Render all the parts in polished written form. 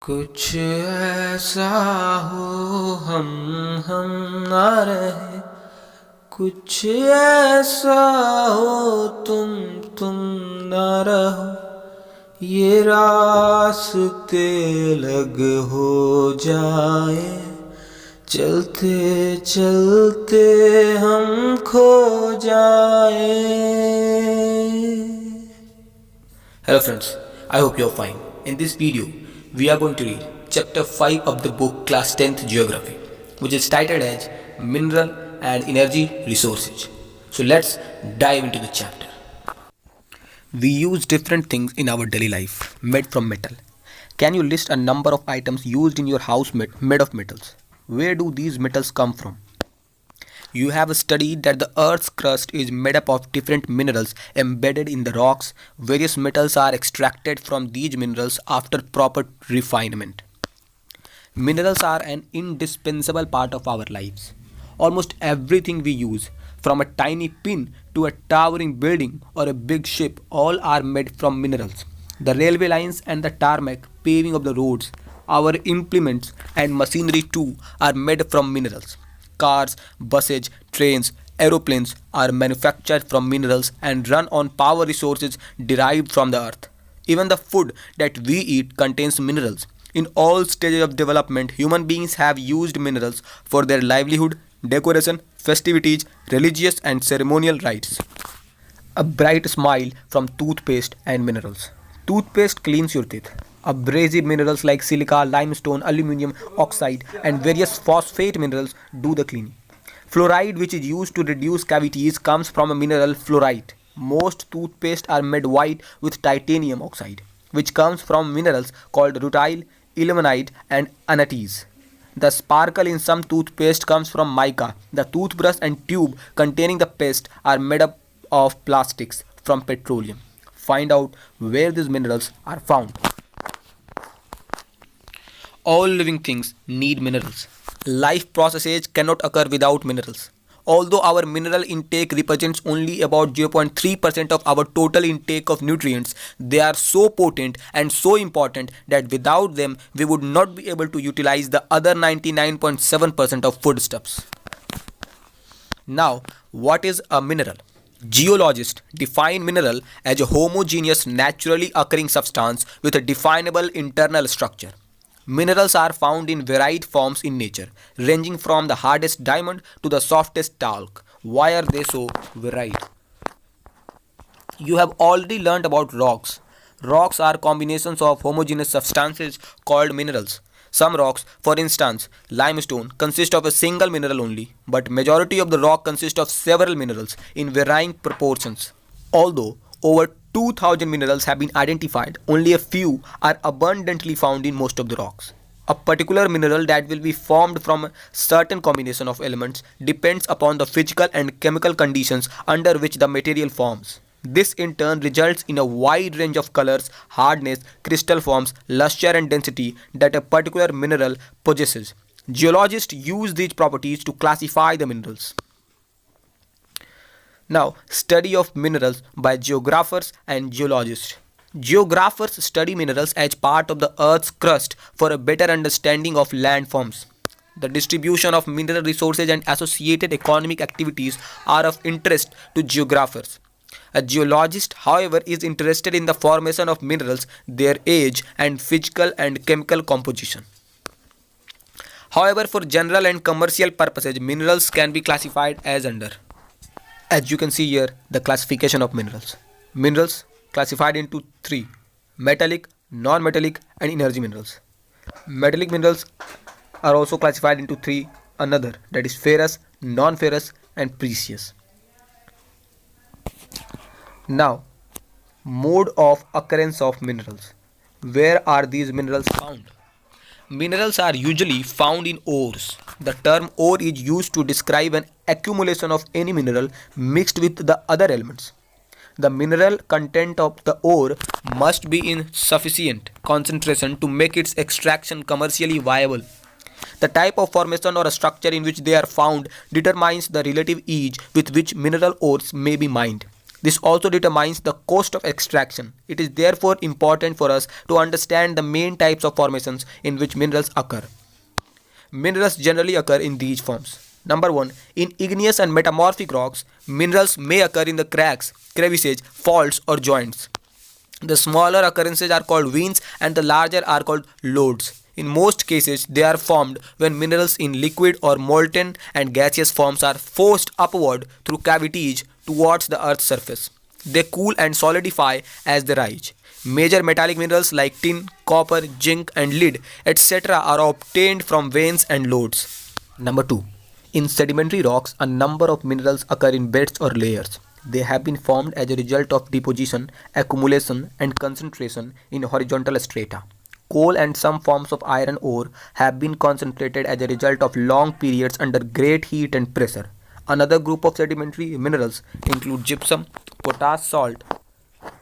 कुछ ऐसा हो हम ना रहे, कुछ ऐसा हो तुम ना रहो, ये रास्ते अलग हो जाए, चलते चलते हम खो जाए. Hello friends, I hope you are fine. In this video, we are going to read chapter 5 of the book class 10th geography, which is titled as Mineral and Energy Resources. So let's dive into the chapter. We use different things in our daily life made from metal. Can you list a number of items used in your house made of metals? Where do these metals come from? You have studied that the Earth's crust is made up of different minerals embedded in the rocks. Various metals are extracted from these minerals after proper refinement. Minerals are an indispensable part of our lives. Almost everything we use, from a tiny pin to a towering building or a big ship, all are made from minerals. The railway lines and the tarmac paving of the roads, our implements and machinery too, are made from minerals. Cars, buses, trains, aeroplanes are manufactured from minerals and run on power resources derived from the earth. Even the food that we eat contains minerals. In all stages of development, human beings have used minerals for their livelihood, decoration, festivities, religious and ceremonial rites. A bright smile from toothpaste and minerals. Toothpaste cleans your teeth. Abrasive minerals like silica, limestone, aluminum oxide, and various phosphate minerals do the cleaning. Fluoride, which is used to reduce cavities, comes from a mineral fluorite. Most toothpaste are made white with titanium oxide, which comes from minerals called rutile, ilmenite, and anatase. The sparkle in some toothpaste comes from mica. The toothbrush and tube containing the paste are made up of plastics from petroleum. Find out where these minerals are found. All living things need minerals. Life processes cannot occur without minerals. Although our mineral intake represents only about 0.3% of our total intake of nutrients, they are so potent and so important that without them we would not be able to utilize the other 99.7% of foodstuffs. Now, what is a mineral? Geologists define mineral as a homogeneous naturally occurring substance with a definable internal structure. Minerals are found in varied forms in nature, ranging from the hardest diamond to the softest talc. Why are they so varied? You have already learned about rocks. Rocks are combinations of homogeneous substances called minerals. Some rocks, for instance, limestone, consist of a single mineral only, but majority of the rock consists of several minerals in varying proportions. Although over 2000 minerals have been identified, only a few are abundantly found in most of the rocks. A particular mineral that will be formed from a certain combination of elements depends upon the physical and chemical conditions under which the material forms. This in turn results in a wide range of colors, hardness, crystal forms, luster and density that a particular mineral possesses. Geologists use these properties to classify the minerals. Now, study of minerals by geographers and geologists. Geographers study minerals as part of the Earth's crust for a better understanding of landforms. The distribution of mineral resources and associated economic activities are of interest to geographers. A geologist, however, is interested in the formation of minerals, their age, and physical and chemical composition. However, for general and commercial purposes, minerals can be classified as under. As you can see here, the classification of minerals. Minerals classified into three: metallic, non-metallic, and energy minerals. Metallic minerals are also classified into three: another, that is ferrous, non-ferrous, and precious. Now, mode of occurrence of minerals. Where are these minerals found? Minerals are usually found in ores. The term ore is used to describe an accumulation of any mineral mixed with the other elements. The mineral content of the ore must be in sufficient concentration to make its extraction commercially viable. The type of formation or structure in which they are found determines the relative ease with which mineral ores may be mined. This also determines the cost of extraction. It is therefore important for us to understand the main types of formations in which minerals occur. Minerals generally occur in these forms. Number 1. In igneous and metamorphic rocks, minerals may occur in the cracks, crevices, faults or joints. The smaller occurrences are called veins and the larger are called lodes. In most cases, they are formed when minerals in liquid or molten and gaseous forms are forced upward through cavities towards the earth's surface. They cool and solidify as they rise. Major metallic minerals like tin, copper, zinc and lead etc. are obtained from veins and lodes. Number 2. In sedimentary rocks, a number of minerals occur in beds or layers. They have been formed as a result of deposition, accumulation and concentration in horizontal strata. Coal and some forms of iron ore have been concentrated as a result of long periods under great heat and pressure. Another group of sedimentary minerals include gypsum, potash salt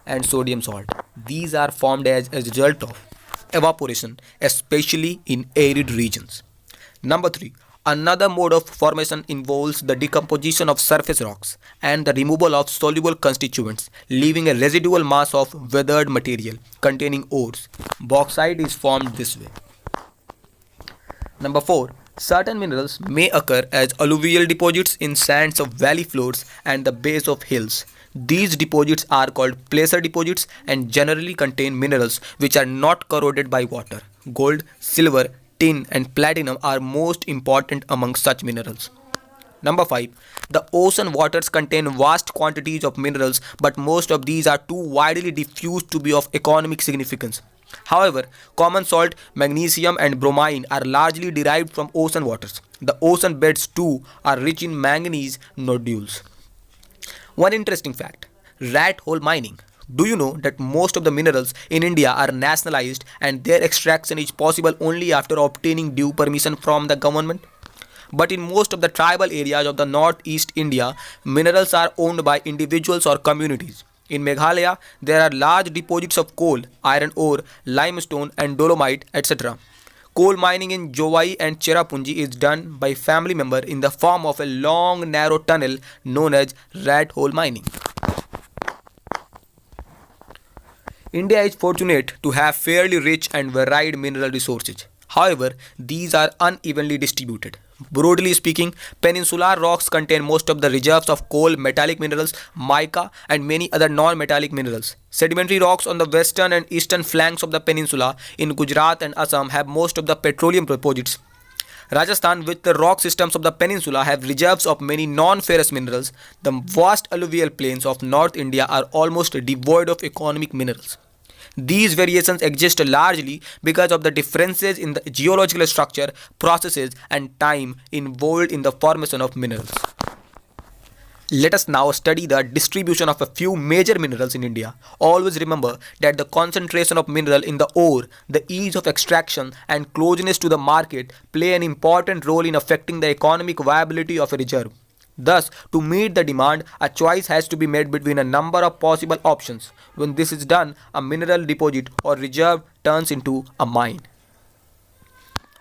and sodium salt. These are formed as a result of evaporation, especially in arid regions. Number 3. Another mode of formation involves the decomposition of surface rocks and the removal of soluble constituents, leaving a residual mass of weathered material containing ores. Bauxite is formed this way. Number 4. Certain minerals may occur as alluvial deposits in sands of valley floors and the base of hills. These deposits are called placer deposits and generally contain minerals which are not corroded by water. Gold, silver, tin and platinum are most important among such minerals. Number 5. The ocean waters contain vast quantities of minerals, but most of these are too widely diffused to be of economic significance. However, common salt, magnesium and bromine are largely derived from ocean waters. The ocean beds too are rich in manganese nodules. One interesting fact: rat hole mining. Do you know that most of the minerals in India are nationalized and their extraction is possible only after obtaining due permission from the government? But in most of the tribal areas of the northeast India, minerals are owned by individuals or communities. In Meghalaya, there are large deposits of coal, iron ore, limestone and dolomite, etc. Coal mining in Jodi and Cherrapunji is done by family member in the form of a long narrow tunnel known as rat hole mining. India is fortunate to have fairly rich and varied mineral resources. However, these are unevenly distributed. Broadly speaking, peninsular rocks contain most of the reserves of coal, metallic minerals, mica and many other non-metallic minerals. Sedimentary rocks on the western and eastern flanks of the peninsula in Gujarat and Assam have most of the petroleum deposits. Rajasthan, with the rock systems of the peninsula, have reserves of many non-ferrous minerals. The vast alluvial plains of North India are almost devoid of economic minerals. These variations exist largely because of the differences in the geological structure, processes and time involved in the formation of minerals. Let us now study the distribution of a few major minerals in India. Always remember that the concentration of mineral in the ore, the ease of extraction and closeness to the market play an important role in affecting the economic viability of a reserve. Thus, to meet the demand, a choice has to be made between a number of possible options. When this is done, a mineral deposit or reserve turns into a mine.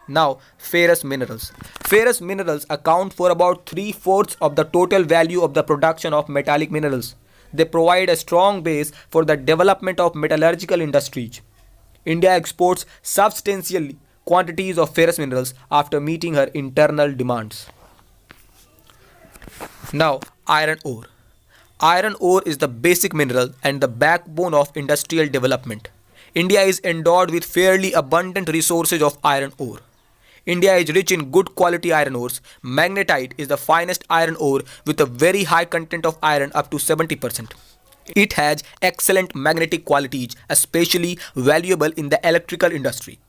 Now, ferrous minerals. Ferrous minerals account for about 3/4 of the total value of the production of metallic minerals. They provide a strong base for the development of metallurgical industries. India exports substantial quantities of ferrous minerals after meeting her internal demands. Now, iron ore. Iron ore is the basic mineral and the backbone of industrial development. India is endowed with fairly abundant resources of iron ore. India is rich in good quality iron ores. Magnetite is the finest iron ore with a very high content of iron up to 70%. It has excellent magnetic qualities, especially valuable in the electrical industry.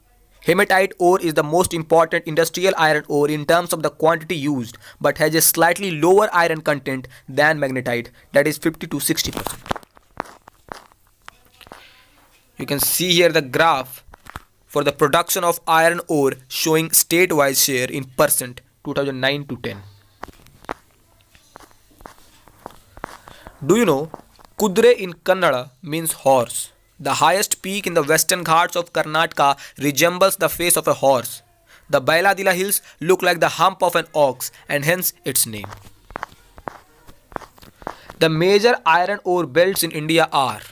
Hematite ore is the most important industrial iron ore in terms of the quantity used, but has a slightly lower iron content than magnetite, that is 50 to 60%. You can see here the graph for the production of iron ore showing state-wise share in percent 2009 to 10. Do you know Kudre in Kannada means horse? The highest peak in the western Ghats of Karnataka resembles the face of a horse. The Bailadila hills look like the hump of an ox and hence its name. The major iron ore belts in India are: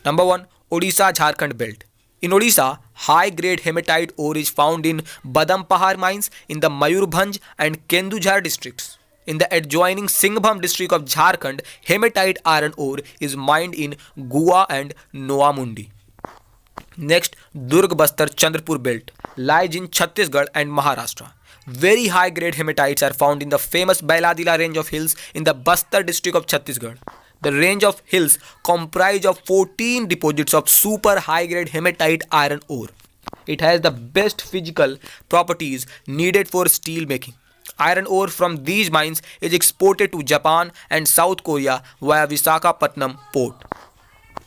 number 1, Odisha Jharkhand belt. In Odisha, high grade hematite ore is found in Badampahar mines in the Mayurbhanj and Kendujhar districts. In the adjoining Singhbhum district of Jharkhand, hematite iron ore is mined in Gua and Noamundi. Next, Durg Bastar Chandrapur belt lies in Chhattisgarh and Maharashtra. Very high grade hematites are found in the famous Bailadila range of hills in the Bastar district of Chhattisgarh. The range of hills comprise of 14 deposits of super high grade hematite iron ore. It has the best physical properties needed for steel making. Iron ore from these mines is exported to Japan and South Korea via Visakhapatnam port.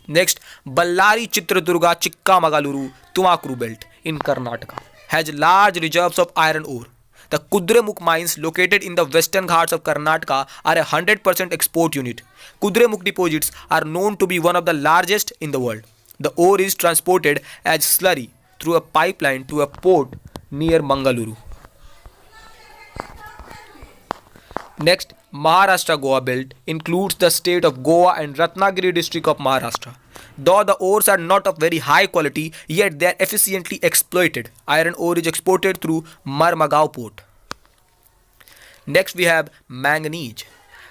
Next, Ballari Chitradurga Chikamagaluru Tumakuru belt in Karnataka has large reserves of iron ore. The Kudremukh mines located in the western Ghats of Karnataka are a 100% export unit. Kudremukh deposits are known to be one of the largest in the world. The ore is transported as slurry through a pipeline to a port near Mangaluru. Next, Maharashtra Goa belt includes the state of Goa and Ratnagiri district of Maharashtra. Though the ores are not of very high quality, yet they are efficiently exploited. Iron ore is exported through Marmagao port. Next, we have manganese.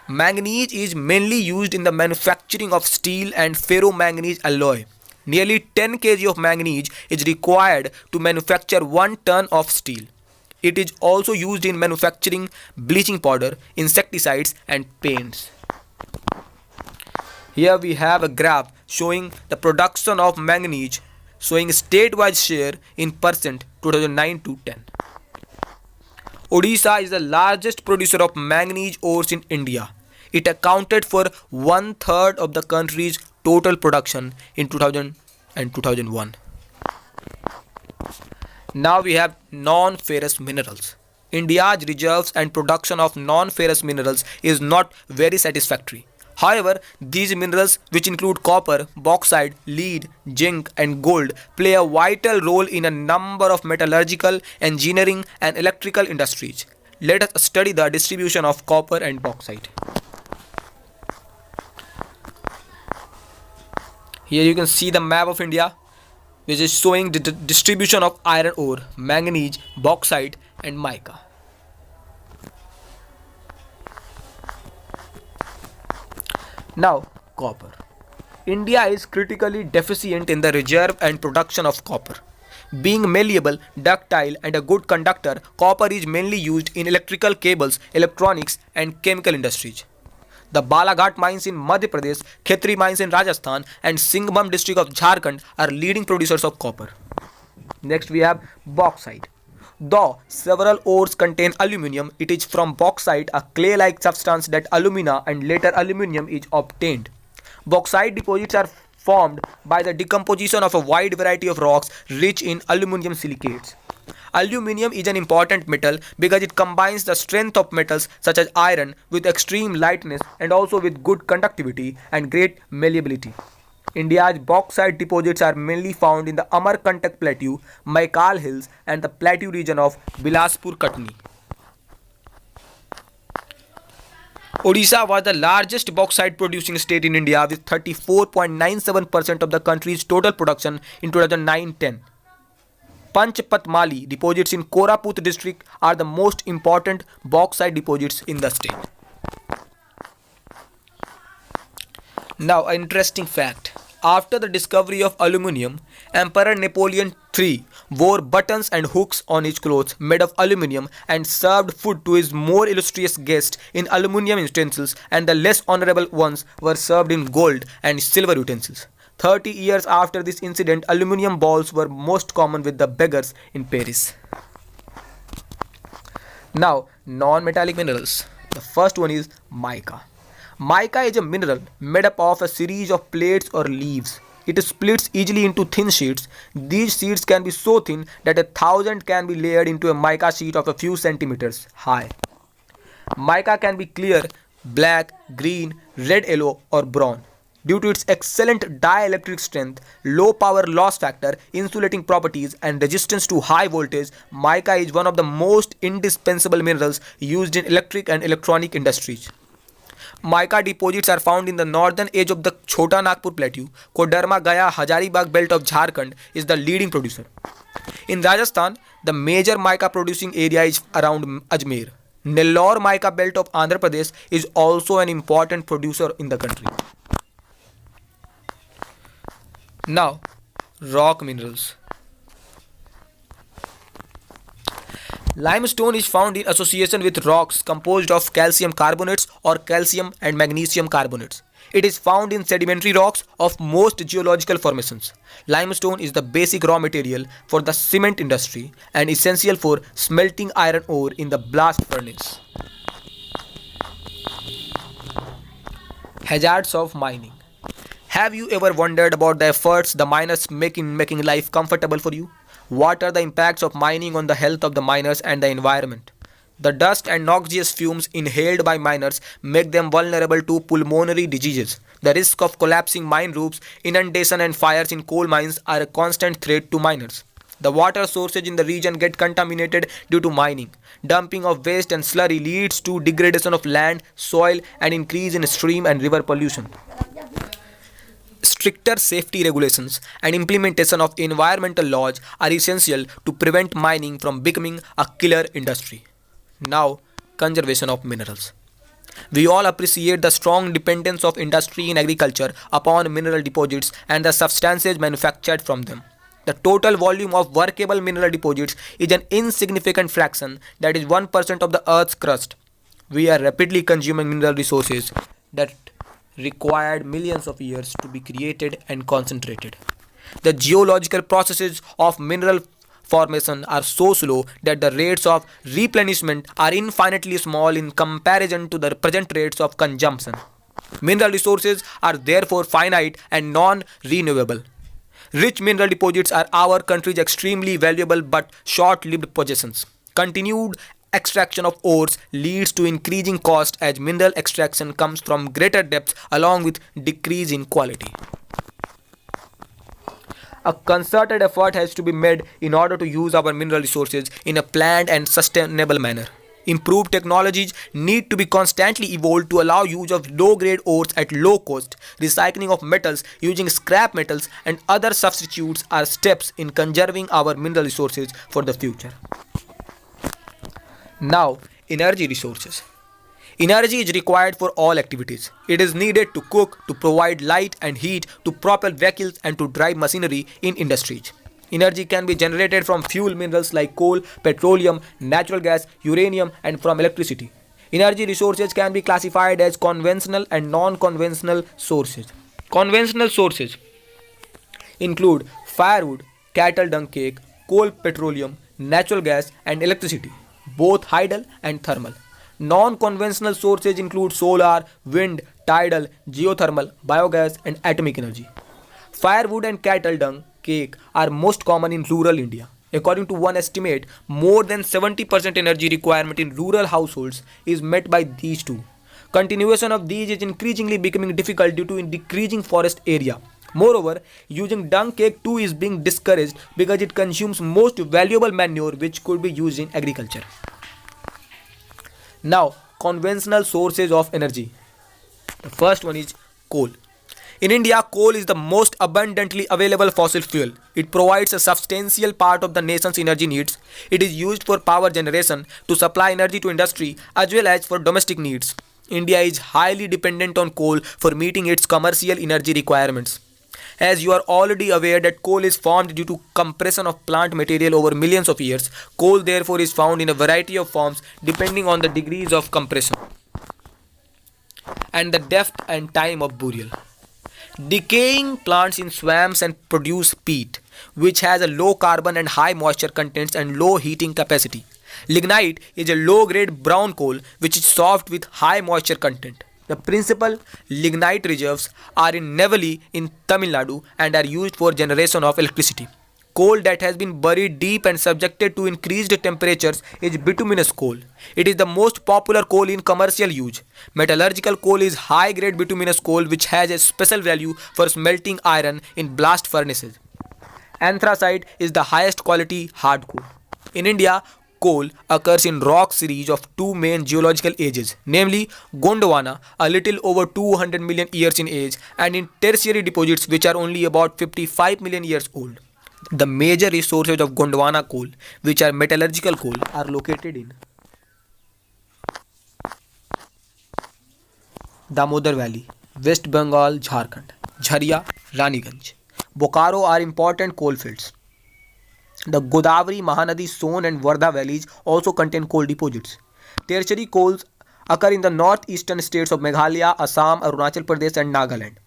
Manganese is mainly used in the manufacturing of steel and ferromanganese alloy. Nearly 10 kg of manganese is required to manufacture 1 ton of steel. It is also used in manufacturing bleaching powder, insecticides and paints. Here we have a graph showing the production of manganese, showing statewide share in percent 2009 to 10. Odisha is the largest producer of manganese ores in India. It accounted for 1/3 of the country's total production in 2000 and 2001. Now we have non-ferrous minerals. India's reserves and production of non-ferrous minerals is not very satisfactory. However, these minerals, which include copper, bauxite, lead, zinc and gold, play a vital role in a number of metallurgical, engineering and electrical industries. Let us study the distribution of copper and bauxite. Here you can see the map of India, which is showing the distribution of iron ore, manganese, bauxite and mica. Now, copper. India is critically deficient in the reserve and production of copper. Being malleable, ductile and a good conductor, copper is mainly used in electrical cables, electronics and chemical industries. The Balaghat mines in Madhya Pradesh, Khetri mines in Rajasthan and Singhbhum district of Jharkhand are leading producers of copper. Next we have bauxite. Though several ores contain aluminium, it is from bauxite, a clay-like substance, that alumina and later aluminium is obtained. Bauxite deposits are formed by the decomposition of a wide variety of rocks rich in aluminium silicates. Aluminium is an important metal because it combines the strength of metals such as iron with extreme lightness and also with good conductivity and great malleability. India's bauxite deposits are mainly found in the Amarkantak Plateau, Maikal Hills and the plateau region of Bilaspur Katni. Odisha was the largest bauxite producing state in India with 34.97% of the country's total production in 2009-10. Panchpatmali deposits in Koraput district are the most important bauxite deposits in the state. Now, an interesting fact. After the discovery of aluminium, Emperor Napoleon III wore buttons and hooks on his clothes made of aluminium and served food to his more illustrious guests in aluminium utensils, and the less honorable ones were served in gold and silver utensils. 30 years after this incident, aluminium balls were most common with the beggars in Paris. Now, non-metallic minerals. The first one is mica. Mica is a mineral made up of a series of plates or leaves. It splits easily into thin sheets. These sheets can be so thin that 1,000 can be layered into a mica sheet of a few centimeters high. Mica can be clear, black, green, red, yellow or brown. Due to its excellent dielectric strength, low power loss factor, insulating properties and resistance to high voltage, mica is one of the most indispensable minerals used in electric and electronic industries. Mica deposits are found in the northern edge of the Chota Nagpur Plateau. Koderma, Gaya, Hazaribagh belt of Jharkhand is the leading producer. In Rajasthan, the major mica producing area is around Ajmer. Nellore mica belt of Andhra Pradesh is also an important producer in the country. Now, rock minerals. Limestone is found in association with rocks composed of calcium carbonates or calcium and magnesium carbonates. It is found in sedimentary rocks of most geological formations. Limestone is the basic raw material for the cement industry and essential for smelting iron ore in the blast furnace. Hazards of mining. Have you ever wondered about the efforts the miners make in making life comfortable for you? What are the impacts of mining on the health of the miners and the environment? The dust and noxious fumes inhaled by miners make them vulnerable to pulmonary diseases. The risk of collapsing mine roofs, inundation and fires in coal mines are a constant threat to miners. The water sources in the region get contaminated due to mining. Dumping of waste and slurry leads to degradation of land, soil and increase in stream and river pollution. Stricter safety regulations and implementation of environmental laws are essential to prevent mining from becoming a killer industry. Now, conservation of minerals. We all appreciate the strong dependence of industry in agriculture upon mineral deposits and the substances manufactured from them. The total volume of workable mineral deposits is an insignificant fraction, that is 1% of the Earth's crust. We are rapidly consuming mineral resources that required millions of years to be created and concentrated. The geological processes of mineral formation are so slow that the rates of replenishment are infinitely small in comparison to the present rates of consumption. Mineral resources are therefore finite and non-renewable. Rich mineral deposits are our country's extremely valuable but short-lived possessions. Continued extraction of ores leads to increasing cost as mineral extraction comes from greater depths along with decrease in quality. A concerted effort has to be made in order to use our mineral resources in a planned and sustainable manner. Improved technologies need to be constantly evolved to allow use of low-grade ores at low cost. Recycling of metals using scrap metals and other substitutes are steps in conserving our mineral resources for the future. Now, energy resources. Energy is required for all activities. It is needed to cook, to provide light and heat, to propel vehicles and to drive machinery in industries. Energy can be generated from fuel minerals like coal, petroleum, natural gas, uranium and from electricity. Energy resources can be classified as conventional and non-conventional sources. Conventional sources include firewood, cattle dung cake, coal, petroleum, natural gas and electricity, both hydel and thermal. Non-conventional sources include solar, wind, tidal, geothermal, biogas and atomic energy. Firewood and cattle dung cake are most common in rural India. According to one estimate, more than 70% energy requirement in rural households is met by these two. Continuation of these is increasingly becoming difficult due to decreasing forest area. Moreover, using dung cake too is being discouraged because it consumes most valuable manure which could be used in agriculture. Now, conventional sources of energy. The first one is coal. In India, coal is the most abundantly available fossil fuel. It provides a substantial part of the nation's energy needs. It is used for power generation, to supply energy to industry, as well as for domestic needs. India is highly dependent on coal for meeting its commercial energy requirements. As you are already aware that coal is formed due to compression of plant material over millions of years, coal therefore is found in a variety of forms depending on the degrees of compression and the depth and time of burial. Decaying plants in swamps and produce peat, which has a low carbon and high moisture contents and low heating capacity. Lignite is a low-grade brown coal which is soft with high moisture content. The principal lignite reserves are in Neyveli in Tamil Nadu and are used for generation of electricity. Coal that has been buried deep and subjected to increased temperatures is bituminous coal. It is the most popular coal in commercial use. Metallurgical coal is high-grade bituminous coal which has a special value for smelting iron in blast furnaces. Anthracite is the highest quality hard coal. In India, coal occurs in rock series of two main geological ages, namely Gondwana, a little over 200 million years in age, and in tertiary deposits which are only about 55 million years old. The major resources of Gondwana coal, which are metallurgical coal, are located in Damodar Valley, West Bengal, Jharkhand, Jharia, Raniganj, Bokaro are important coal fields. The Godavari, Mahanadi, Son and Wardha valleys also contain coal deposits. Tertiary coals occur in the northeastern states of Meghalaya, Assam, Arunachal Pradesh and Nagaland.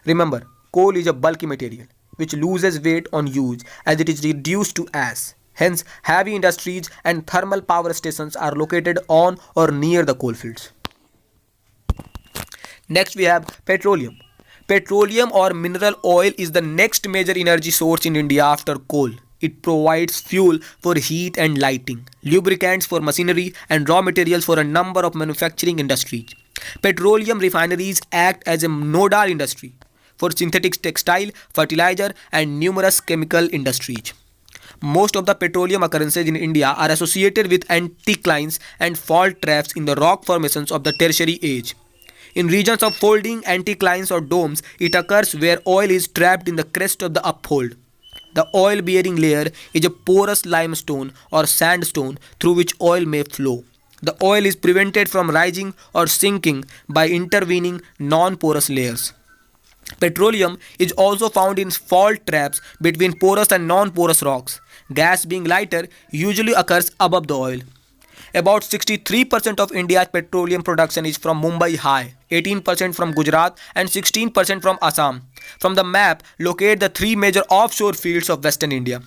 Remember, coal is a bulky material which loses weight on use as it is reduced to ash. Hence, heavy industries and thermal power stations are located on or near the coal fields. Next we have petroleum. Petroleum or mineral oil is the next major energy source in India after coal. It provides fuel for heat and lighting, lubricants for machinery and raw materials for a number of manufacturing industries. Petroleum refineries act as a nodal industry for synthetic textile, fertilizer and numerous chemical industries. Most of the petroleum occurrences in India are associated with anticlines and fault traps in the rock formations of the tertiary age. In regions of folding, anticlines or domes, it occurs where oil is trapped in the crest of the uphold. The oil-bearing layer is a porous limestone or sandstone through which oil may flow. The oil is prevented from rising or sinking by intervening non-porous layers. Petroleum is also found in fault traps between porous and non-porous rocks. Gas, being lighter, usually occurs above the oil. About 63% of India's petroleum production is from Mumbai High, 18% from Gujarat and 16% from Assam. From the map, locate the three major offshore fields of Western India.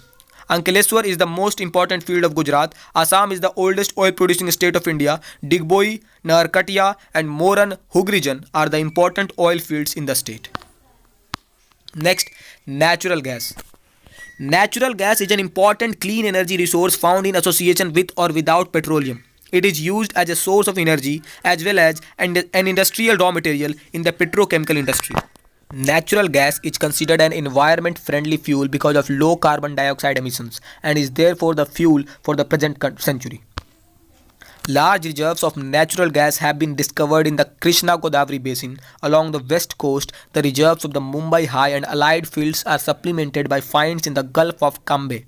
Ankleshwar is the most important field of Gujarat. Assam is the oldest oil-producing state of India. Digboi, Narkatia and Moran Hugrijan are the important oil fields in the state. Next, natural gas. Natural gas is an important clean energy resource found in association with or without petroleum. It is used as a source of energy as well as an industrial raw material in the petrochemical industry. Natural gas is considered an environment-friendly fuel because of low carbon dioxide emissions and is therefore the fuel for the present century. Large reserves of natural gas have been discovered in the Krishna-Godavari basin. Along the west coast, the reserves of the Mumbai High and allied fields are supplemented by finds in the Gulf of Cambe.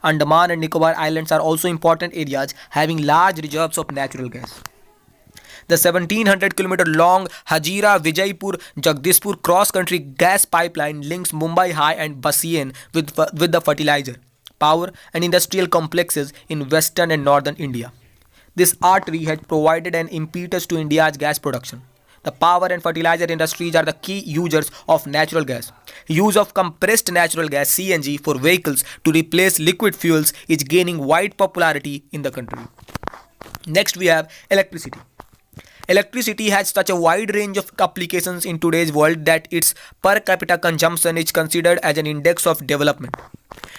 Andaman and Nicobar Islands are also important areas having large reserves of natural gas. The 1700 km long Hazira Vijaypur Jagdishpur cross-country gas pipeline links Mumbai High and Bassein with the fertilizer, power and industrial complexes in western and northern India. This artery has provided an impetus to India's gas production. The power and fertilizer industries are the key users of natural gas. Use of compressed natural gas (CNG) for vehicles to replace liquid fuels is gaining wide popularity in the country. Next we have electricity. Electricity has such a wide range of applications in today's world that its per capita consumption is considered as an index of development.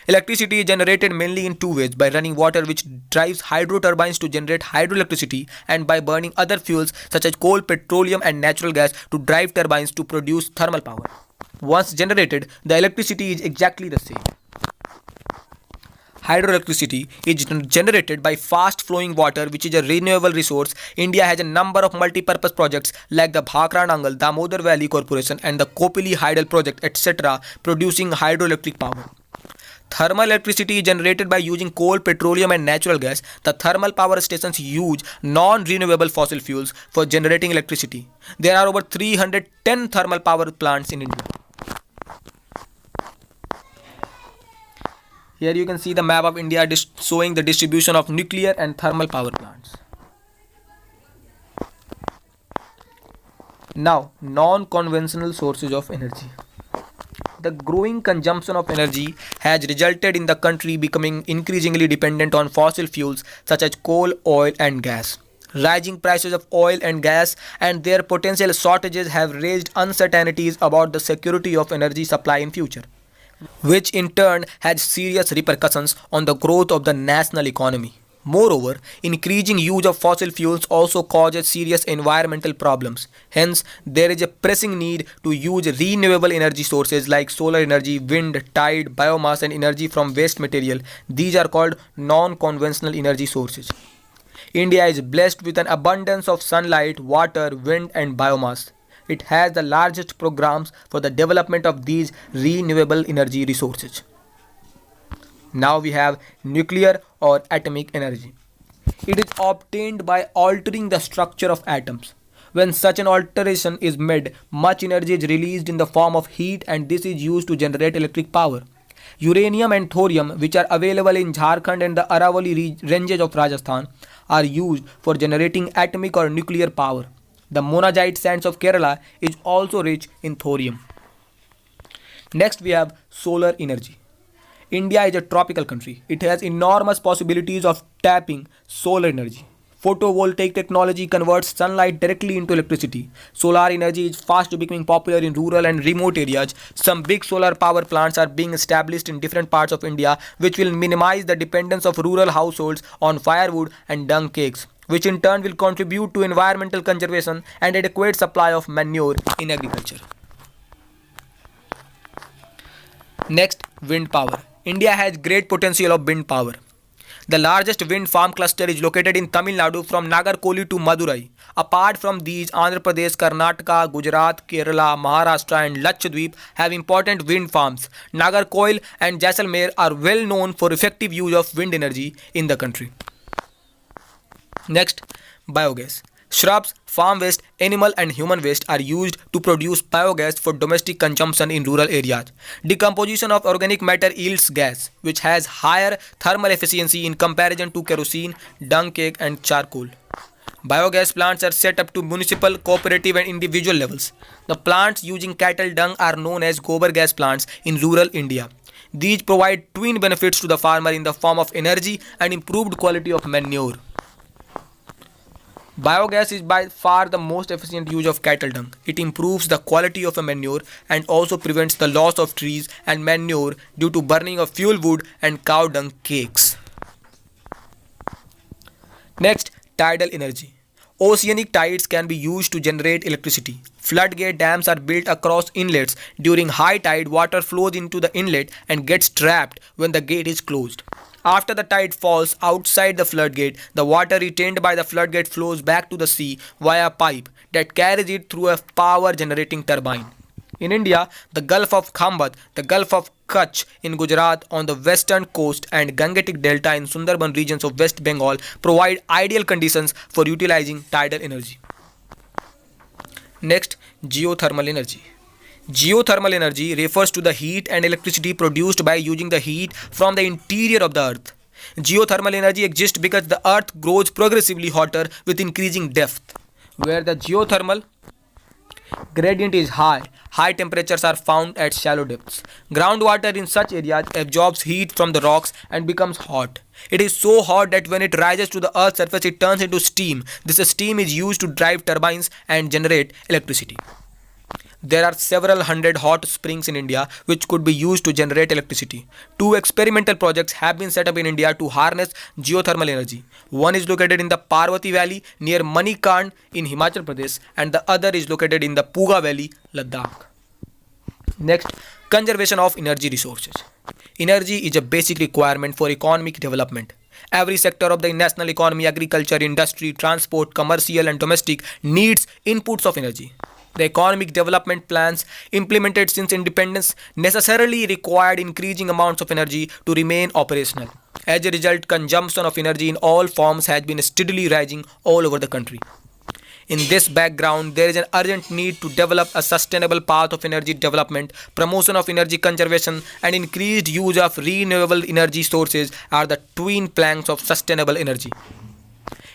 Electricity is generated mainly in two ways: by running water which drives hydro turbines to generate hydroelectricity, and by burning other fuels such as coal, petroleum and natural gas to drive turbines to produce thermal power. Once generated, the electricity is exactly the same. Hydroelectricity is generated by fast flowing water, which is a renewable resource. India has a number of multi-purpose projects like the Bhakra Nangal, Damodar Valley Corporation and the Kopili Hydel project, etc. producing hydroelectric power. Thermal electricity is generated by using coal, petroleum and natural gas. The thermal power stations use non-renewable fossil fuels for generating electricity. There are over 310 thermal power plants in India. Here you can see the map of India showing the distribution of nuclear and thermal power plants. Now, non-conventional sources of energy. The growing consumption of energy has resulted in the country becoming increasingly dependent on fossil fuels such as coal, oil and gas. Rising prices of oil and gas and their potential shortages have raised uncertainties about the security of energy supply in future, which in turn has serious repercussions on the growth of the national economy. Moreover, increasing use of fossil fuels also causes serious environmental problems. Hence, there is a pressing need to use renewable energy sources like solar energy, wind, tide, biomass, and energy from waste material. These are called non-conventional energy sources. India is blessed with an abundance of sunlight, water, wind, and biomass. It has the largest programs for the development of these renewable energy resources. Now we have nuclear or atomic energy. It is obtained by altering the structure of atoms. When such an alteration is made, much energy is released in the form of heat, and this is used to generate electric power. Uranium and thorium, which are available in Jharkhand and the Aravalli ranges of Rajasthan, are used for generating atomic or nuclear power. The monazite sands of Kerala is also rich in thorium. Next we have solar energy. India is a tropical country. It has enormous possibilities of tapping solar energy. Photovoltaic technology converts sunlight directly into electricity. Solar energy is fast becoming popular in rural and remote areas. Some big solar power plants are being established in different parts of India, which will minimize the dependence of rural households on firewood and dung cakes, which in turn will contribute to environmental conservation and adequate supply of manure in agriculture. Next, wind power. India has great potential of wind power. The largest wind farm cluster is located in Tamil Nadu from Nagarkoli to Madurai. Apart from these, Andhra Pradesh, Karnataka, Gujarat, Kerala, Maharashtra and Lakshadweep have important wind farms. Nagarkoil and Jaisalmer are well known for effective use of wind energy in the country. Next, biogas. Shrubs, farm waste, animal and human waste are used to produce biogas for domestic consumption in rural areas. Decomposition of organic matter yields gas, which has higher thermal efficiency in comparison to kerosene, dung cake and charcoal. Biogas plants are set up to municipal, cooperative and individual levels. The plants using cattle dung are known as gobar gas plants in rural India. These provide twin benefits to the farmer in the form of energy and improved quality of manure. Biogas is by far the most efficient use of cattle dung. It improves the quality of a manure and also prevents the loss of trees and manure due to burning of fuel wood and cow dung cakes. Next, tidal energy. Oceanic tides can be used to generate electricity. Floodgate dams are built across inlets. During high tide, water flows into the inlet and gets trapped when the gate is closed. After the tide falls outside the floodgate, the water retained by the floodgate flows back to the sea via a pipe that carries it through a power generating turbine. In India, the Gulf of Khambat, the Gulf of Kutch in Gujarat on the western coast and Gangetic Delta in Sundarban regions of West Bengal provide ideal conditions for utilizing tidal energy. Next, geothermal energy. Geothermal energy refers to the heat and electricity produced by using the heat from the interior of the earth. Geothermal energy exists because the earth grows progressively hotter with increasing depth. Where the geothermal gradient is high, high temperatures are found at shallow depths. Groundwater in such areas absorbs heat from the rocks and becomes hot. It is so hot that when it rises to the earth's surface, it turns into steam. This steam is used to drive turbines and generate electricity. There are several hundred hot springs in India which could be used to generate electricity. Two experimental projects have been set up in India to harness geothermal energy. One is located in the Parvati Valley near Manikand in Himachal Pradesh and the other is located in the Puga Valley, Ladakh. Next, conservation of energy resources. Energy is a basic requirement for economic development. Every sector of the national economy, agriculture, industry, transport, commercial and domestic needs inputs of energy. The economic development plans implemented since independence necessarily required increasing amounts of energy to remain operational. As a result, consumption of energy in all forms has been steadily rising all over the country. In this background, there is an urgent need to develop a sustainable path of energy development. Promotion of energy conservation and increased use of renewable energy sources are the twin planks of sustainable energy.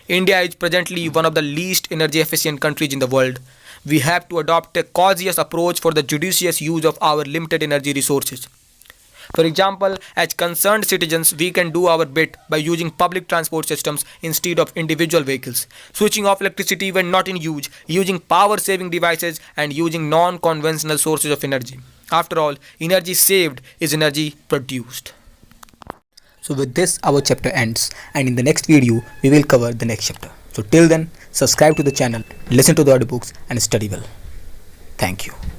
India is presently one of the least energy efficient countries in the world. We have to adopt a cautious approach for the judicious use of our limited energy resources. For example, as concerned citizens, we can do our bit by using public transport systems instead of individual vehicles, switching off electricity when not in use, using power-saving devices, and using non-conventional sources of energy. After all, energy saved is energy produced. So with this our chapter ends, and in the next video we will cover the next chapter. So till then, subscribe to the channel, listen to the audiobooks and study well. Thank you.